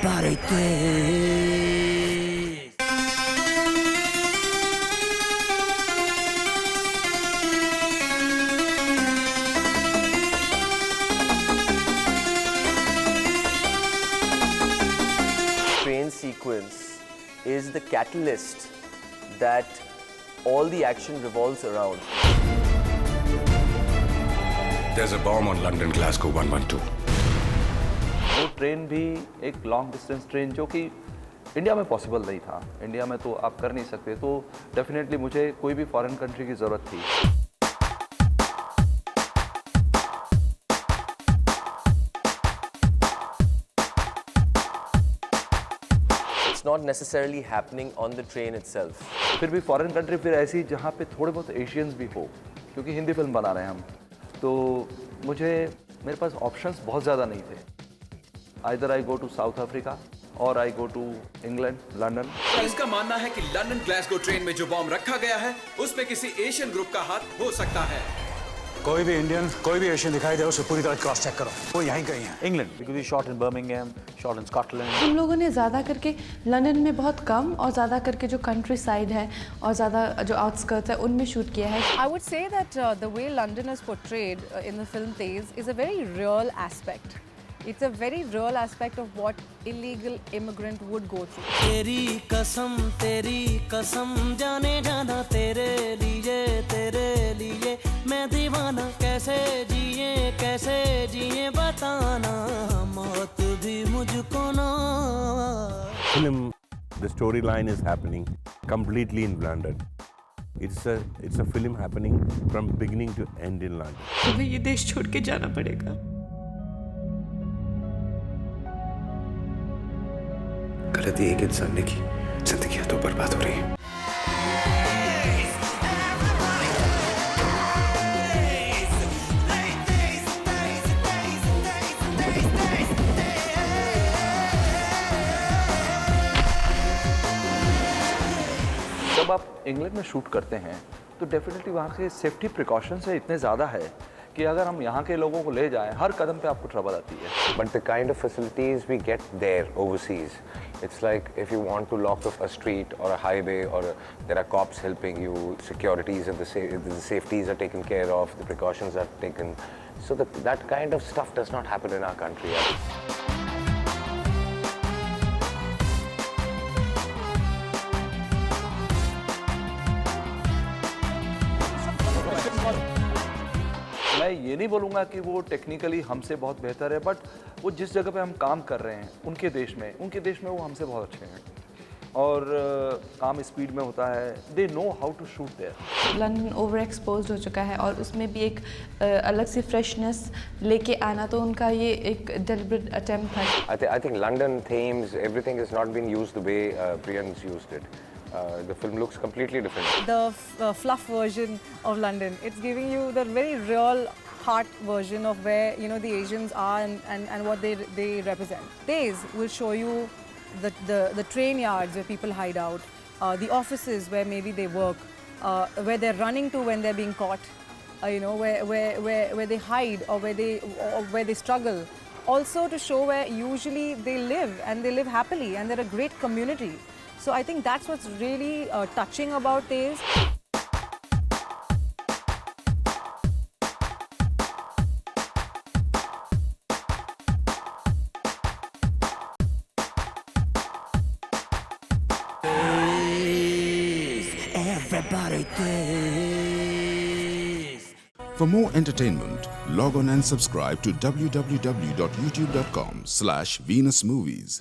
Everybody thinks. Train sequence is the catalyst that all the action revolves around. There's a bomb on London Glasgow 112. वो train भी एक long distance train जो कि India में possible नहीं था, India में तो आप कर नहीं सकते, तो डेफिनेटली मुझे कोई भी फॉरेन कंट्री की ज़रूरत थी। It's not necessarily happening on the train itself. फिर भी फॉरेन कंट्री फिर ऐसी जहाँ पे थोड़े बहुत एशियंस भी हो, क्योंकि हिंदी फिल्म बना रहे हैं हम, तो मेरे पास ऑप्शंस बहुत ज़्यादा नहीं थे। Either I go to South Africa or I go to England, London. Police का मानना है कि लंदन ग्लासगो ट्रेन में जो बॉम्ब रखा गया है उस पे किसी एशियन ग्रुप का हाथ हो सकता है। कोई भी इंडियन, कोई भी एशियन दिखाई दे उसे पूरी तरह क्रॉस चेक करो। वो यहीं कहीं है। England, because he shot in Birmingham, shot in Scotland. हम लोगों ने ज़्यादा करके लंदन में बहुत कम और ज़्यादा करके जो कंट्री साइड है और ज़्यादा जो आउटस्कर्ट्स है उनमें शूट किया है। I would say that the way London is portrayed in the film Tez is a very real aspect. It's a very real aspect of what illegal immigrant would go through. तेरी कसम जाने जाना तेरे लिए मैं दीवाना कैसे जिए बताना मौत भी मुझको ना। Film, the storyline is happening completely in London. It's a film happening from beginning to end in London. तुम्हें ये देश छोड़ के जाना पड़ेगा। गलती एक इंसान ने की, जिंदगियां तो बर्बाद हो रही हैं। जब आप इंग्लैंड में शूट करते हैं तो डेफिनेटली वहाँ के सेफ्टी प्रिकॉशंस इतने ज़्यादा है कि अगर हम यहाँ के लोगों को ले जाएं हर कदम पे आपको ट्रबल आती है। But the kind of facilities we get there overseas, it's like if you want to lock off a street or a highway or there are cops helping you, securities and the safeties are taken care of, the precautions are taken. So that kind of stuff does not happen in our country. मैं ये नहीं बोलूँगा कि वो technically हमसे बहुत बेहतर है, बट वो जिस जगह पे हम काम कर रहे हैं उनके देश में वो हमसे बहुत अच्छे हैं और काम स्पीड में होता है। They know how to shoot there. London over expose हो चुका है और उसमें भी एक अलग सी फ्रेशनेस लेके आना, तो उनका ये एक डेलिब्रेट अटेम्प्ट था। I think London themes, everything has not been used the way Priyan's used it. The film looks completely different. The fluff version of London, it's giving you the very real heart version of where the Asians are and what they represent. Tez will show you the train yards where people hide out, the offices where maybe they work, where they're running to when they're being caught, where they hide or where they struggle. Also to show where usually they live and they live happily and they're a great community. So I think that's what's really touching about Tez. Everybody thinks. For more entertainment, log on and subscribe to www.youtube.com/venusmovies.